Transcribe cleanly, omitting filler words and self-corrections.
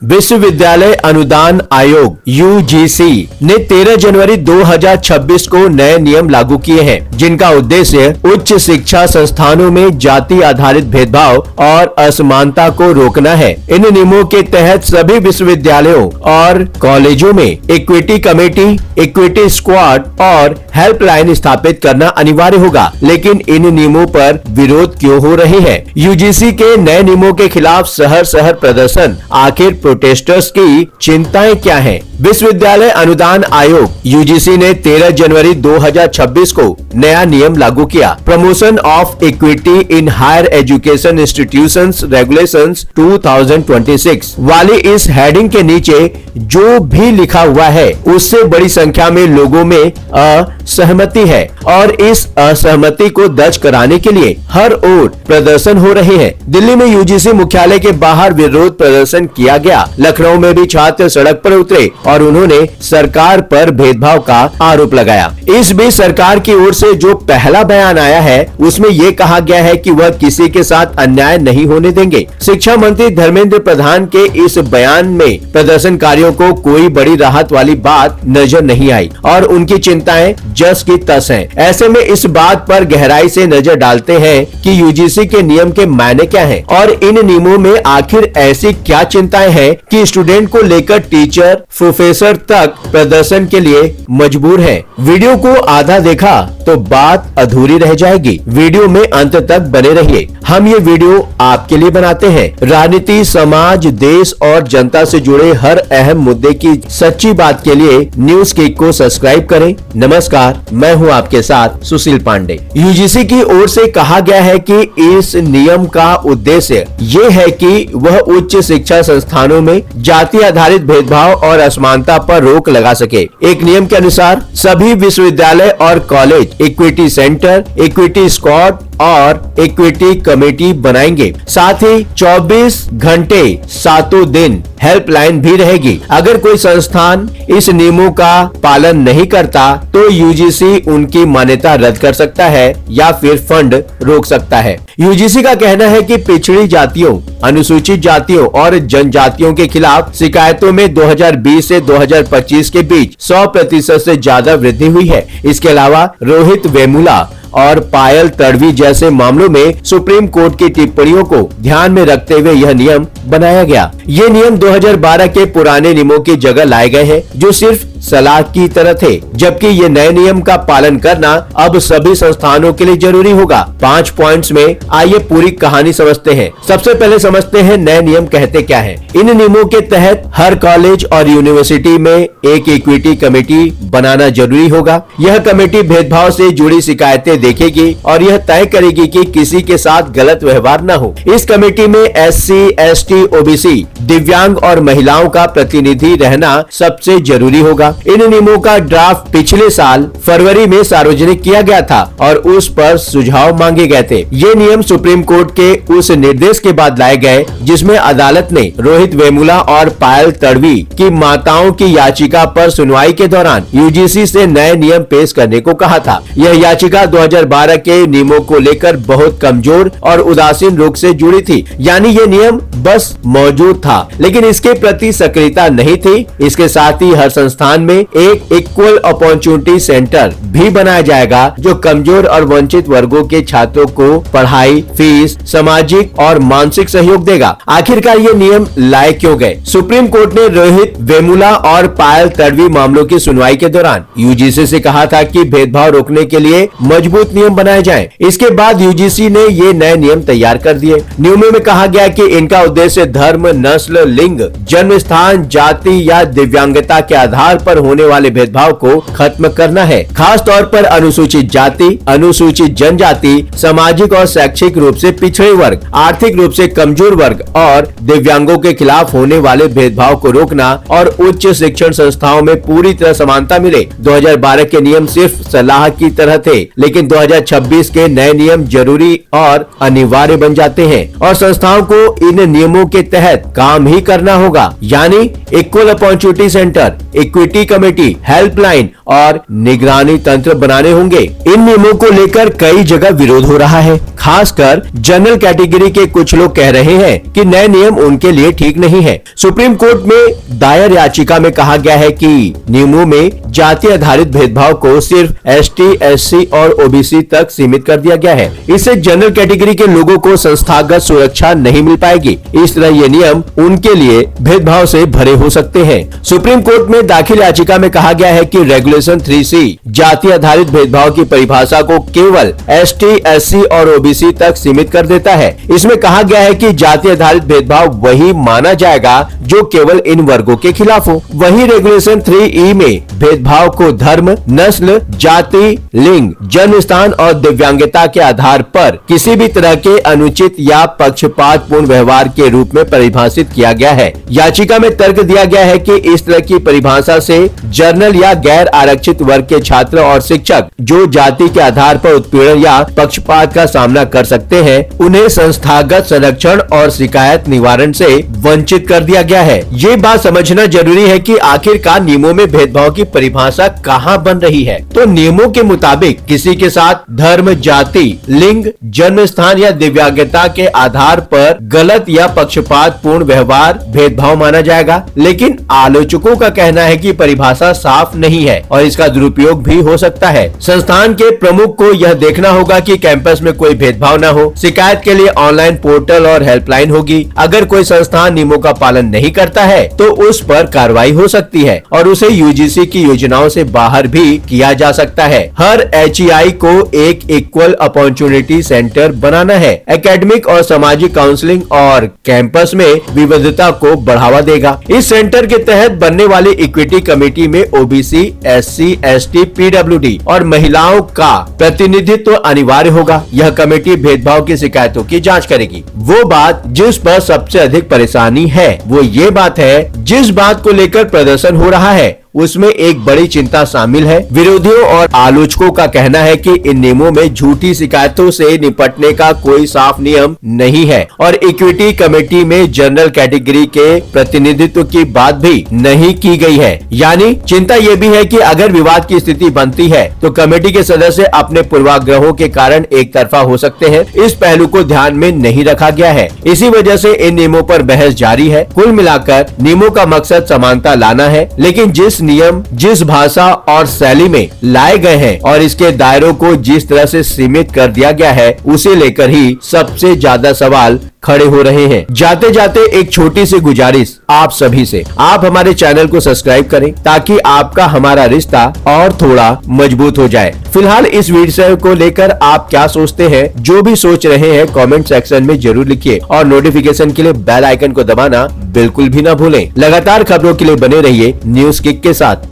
विश्वविद्यालय अनुदान आयोग यूजीसी ने 13 जनवरी 2026 को नए नियम लागू किए हैं, जिनका उद्देश्य उच्च शिक्षा संस्थानों में जाति आधारित भेदभाव और असमानता को रोकना है। इन नियमों के तहत सभी विश्वविद्यालयों और कॉलेजों में इक्विटी कमेटी, इक्विटी स्क्वाड और हेल्पलाइन स्थापित करना अनिवार्य होगा। लेकिन इन नियमों पर विरोध क्यों हो रही है? यूजीसी के नए नियमों के खिलाफ शहर शहर प्रदर्शन, आखिर प्रोटेस्टर्स की चिंताएं क्या हैं? विश्वविद्यालय अनुदान आयोग यूजीसी ने 13 जनवरी 2026 को नया नियम लागू किया। Promotion of equity in higher education institutions regulations 2026 वाली इस हेडिंग के नीचे जो भी लिखा हुआ है उससे बड़ी संख्या में लोगों में असहमति है और इस असहमति को दर्ज कराने के लिए हर ओर प्रदर्शन हो रहे हैं। दिल्ली में यूजीसी मुख्यालय के बाहर विरोध प्रदर्शन किया गया। लखनऊ में भी छात्र सड़क पर उतरे और उन्होंने सरकार पर भेदभाव का आरोप लगाया। इस बीच सरकार की ओर से जो पहला बयान आया है उसमें ये कहा गया है कि वह किसी के साथ अन्याय नहीं होने देंगे। शिक्षा मंत्री धर्मेंद्र प्रधान के इस बयान में प्रदर्शनकारियों को कोई बड़ी राहत वाली बात नजर नहीं आई और उनकी चिंताएं जस की तस हैं। ऐसे में इस बात पर गहराई से नजर डालते हैं कि यूजीसी के नियम के मायने क्या हैं और इन नियमों में आखिर ऐसी क्या चिंताएं हैं कि स्टूडेंट को लेकर टीचर, प्रोफेसर तक प्रदर्शन के लिए मजबूर है। वीडियो को आधा देखा तो बात अधूरी रह जाएगी। वीडियो में अंत तक बने रहिए। हम ये वीडियो आपके लिए बनाते हैं। राजनीति, समाज, देश और जनता से जुड़े हर अहम मुद्दे की सच्ची बात के लिए न्यूज किक को सब्सक्राइब करें। नमस्कार, मैं हूं आपके साथ सुशील पांडे। यूजीसी की ओर से कहा गया है कि इस नियम का उद्देश्य ये है कि वह उच्च शिक्षा संस्थानों में जाति आधारित भेदभाव और असमानता पर रोक लगा सके। एक नियम के अनुसार सभी विश्वविद्यालय और college equity centre, equity squad और इक्विटी कमेटी बनाएंगे। साथ ही 24 घंटे सातों दिन हेल्पलाइन भी रहेगी। अगर कोई संस्थान इस नियमों का पालन नहीं करता तो यूजीसी उनकी मान्यता रद्द कर सकता है या फिर फंड रोक सकता है। यूजीसी का कहना है कि पिछड़ी जातियों, अनुसूचित जातियों और जनजातियों के खिलाफ शिकायतों में 2020 से 2025 के बीच 100% से ज्यादा वृद्धि हुई है। इसके अलावा रोहित वेमुला और पायल तड़वी जैसे मामलों में सुप्रीम कोर्ट की टिप्पणियों को ध्यान में रखते हुए यह नियम बनाया गया। ये नियम 2012 के पुराने नियमों की जगह लाए गए हैं जो सिर्फ सलाह की तरह थे, जबकि ये नए नियम का पालन करना अब सभी संस्थानों के लिए जरूरी होगा। 5 पॉइंट्स में आइए पूरी कहानी समझते हैं। सबसे पहले समझते हैं नए नियम कहते क्या हैं। इन नियमों के तहत हर कॉलेज और यूनिवर्सिटी में एक इक्विटी कमेटी बनाना जरूरी होगा। यह कमेटी भेदभाव से जुड़ी शिकायतें देखेगी और यह तय करेगी कि किसी के साथ गलत व्यवहार न हो। इस कमेटी में SC, ST, OBC, दिव्यांग और महिलाओं का प्रतिनिधि रहना सबसे जरूरी होगा। इन नियमों का ड्राफ्ट पिछले साल फरवरी में सार्वजनिक किया गया था और उस पर सुझाव मांगे गए थे। ये नियम सुप्रीम कोर्ट के उस निर्देश के बाद लाए गए जिसमें अदालत ने रोहित वेमुला और पायल तड़वी की माताओं की याचिका पर सुनवाई के दौरान यूजीसी से नए नियम पेश करने को कहा था। यह याचिका 2012 के नियमों को लेकर बहुत कमजोर और उदासीन रूप से जुड़ी थी, यानी ये नियम बस मौजूद था लेकिन इसके प्रति सक्रियता नहीं थी। इसके साथ ही हर संस्थान में एक इक्वल अपॉर्चुनिटी सेंटर भी बनाया जाएगा जो कमजोर और वंचित वर्गों के छात्रों को पढ़ाई, फीस, सामाजिक और मानसिक सहयोग देगा। आखिरकार ये नियम लाए क्यों गए? सुप्रीम कोर्ट ने रोहित वेमुला और पायल तड़वी मामलों की सुनवाई के दौरान यूजीसी से कहा था कि भेदभाव रोकने के लिए मजबूत नियम बनाए जाएं। इसके बाद यूजीसी ने ये नए नियम तैयार कर दिए। नियमों में कहा गया कि इनका उद्देश्य धर्म, नस्ल, लिंग, जन्म स्थान, जाति या दिव्यांगता के आधार पर होने वाले भेदभाव को खत्म करना है। खास तौर पर अनुसूचित जाति, अनुसूचित जनजाति, सामाजिक और शैक्षिक रूप से पिछड़े वर्ग, आर्थिक रूप से कमजोर वर्ग और दिव्यांगों के खिलाफ होने वाले भेदभाव को रोकना और उच्च शिक्षण संस्थाओं में पूरी तरह समानता मिले। 2012 के नियम सिर्फ सलाह की तरह थे, लेकिन 2026 के नए नियम जरूरी और अनिवार्य बन जाते हैं और संस्थाओं को इन नियमों के तहत काम ही करना होगा। यानी equal opportunity centre, equity equity committee, helpline और निगरानी तंत्र बनाने होंगे। इन नियमों को लेकर कई जगह विरोध हो रहा है। खासकर जनरल कैटेगरी के कुछ लोग कह रहे हैं कि नए नियम उनके लिए ठीक नहीं है। सुप्रीम कोर्ट में दायर याचिका में कहा गया है कि नियमों में जाति आधारित भेदभाव को सिर्फ एसटी, एससी और ओबीसी तक सीमित कर दिया गया है। इससे जनरल कैटेगरी के लोगों को संस्थागत सुरक्षा नहीं मिल पाएगी। इस तरह ये नियम उनके लिए भेदभाव से भरे हो सकते हैं। सुप्रीम कोर्ट में दाखिल याचिका में कहा गया है कि रेगुलेशन 3C जाति आधारित भेदभाव की परिभाषा को केवल एसटी, एससी और ओबीसी तक सीमित कर देता है। इसमें कहा गया है कि जाति आधारित भेदभाव वही माना जाएगा जो केवल इन वर्गों के खिलाफ हो। वहीं रेगुलेशन 3E में भेदभाव को धर्म, नस्ल, जाति, लिंग, जन्म स्थान और दिव्यांगता के आधार पर किसी भी तरह के अनुचित या पक्षपातपूर्ण व्यवहार के रूप में परिभाषित किया गया है। याचिका में तर्क दिया गया है कि इस तरह की परिभाषा से जनरल या गैर आरक्षित वर्ग के छात्र और शिक्षक जो जाति के आधार पर उत्पीड़न या पक्षपात का सामना कर सकते हैं, उन्हें संस्थागत संरक्षण और शिकायत निवारण से वंचित कर दिया गया है। ये बात समझना जरूरी है कि आखिरकार नियमों में भेदभाव की परिभाषा कहाँ बन रही है। तो नियमों के मुताबिक किसी के साथ धर्म, जाति, लिंग, जन्म स्थान या दिव्यांगता के आधार पर गलत या पक्षपातपूर्ण व्यवहार भेदभाव माना जाएगा। लेकिन आलोचकों का कहना है कि परिभाषा साफ नहीं है और इसका दुरुपयोग भी हो सकता है। संस्थान के प्रमुख को यह देखना होगा कि कैंपस में कोई भेदभाव न हो। शिकायत के लिए ऑनलाइन पोर्टल और हेल्पलाइन होगी। अगर कोई संस्थान नियमों का पालन नहीं करता है तो उस पर कार्रवाई हो सकती है और उसे यूजीसी की योजनाओं से बाहर भी किया जा सकता है। हर HEI को एक इक्वल अपॉर्चुनिटी सेंटर बनाना है। एकेडमिक और सामाजिक काउंसलिंग और कैंपस में विविधता को बढ़ावा देगा। इस सेंटर के तहत बनने वाली इक्विटी कमेटी में ओबीसी, SC, ST, PWD और महिलाओं का प्रतिनिधित्व अनिवार्य होगा। यह कमेटी भेदभाव की शिकायतों की जांच करेगी। वो बात जिस पर सबसे अधिक परेशानी है वो ये बात है, जिस बात को लेकर प्रदर्शन हो रहा है उसमें एक बड़ी चिंता शामिल है। विरोधियों और आलोचकों का कहना है कि इन नियमों में झूठी शिकायतों से निपटने का कोई साफ नियम नहीं है और इक्विटी कमेटी में जनरल कैटेगरी के प्रतिनिधित्व की बात भी नहीं की गई है। यानी चिंता ये भी है कि अगर विवाद की स्थिति बनती है तो कमेटी के सदस्य अपने पूर्वाग्रहों के कारण एक तरफा हो सकते हैं। इस पहलू को ध्यान में नहीं रखा गया है। इसी वजह से इन नियमों पर बहस जारी है। कुल मिलाकर नियमों का मकसद समानता लाना है, लेकिन जिस नियम जिस भाषा और शैली में लाए गए हैं और इसके दायरों को जिस तरह से सीमित कर दिया गया है उसे लेकर ही सबसे ज्यादा सवाल खड़े हो रहे हैं। जाते जाते एक छोटी सी गुजारिश आप सभी से, आप हमारे चैनल को सब्सक्राइब करें ताकि आपका हमारा रिश्ता और थोड़ा मजबूत हो जाए। फिलहाल इस वीडियो को लेकर आप क्या सोचते हैं? जो भी सोच रहे हैं कमेंट सेक्शन में जरूर लिखिए और नोटिफिकेशन के लिए बेल आइकन को दबाना बिल्कुल भी ना भूलें। लगातार खबरों के लिए बने रहिए न्यूज़ किक के साथ।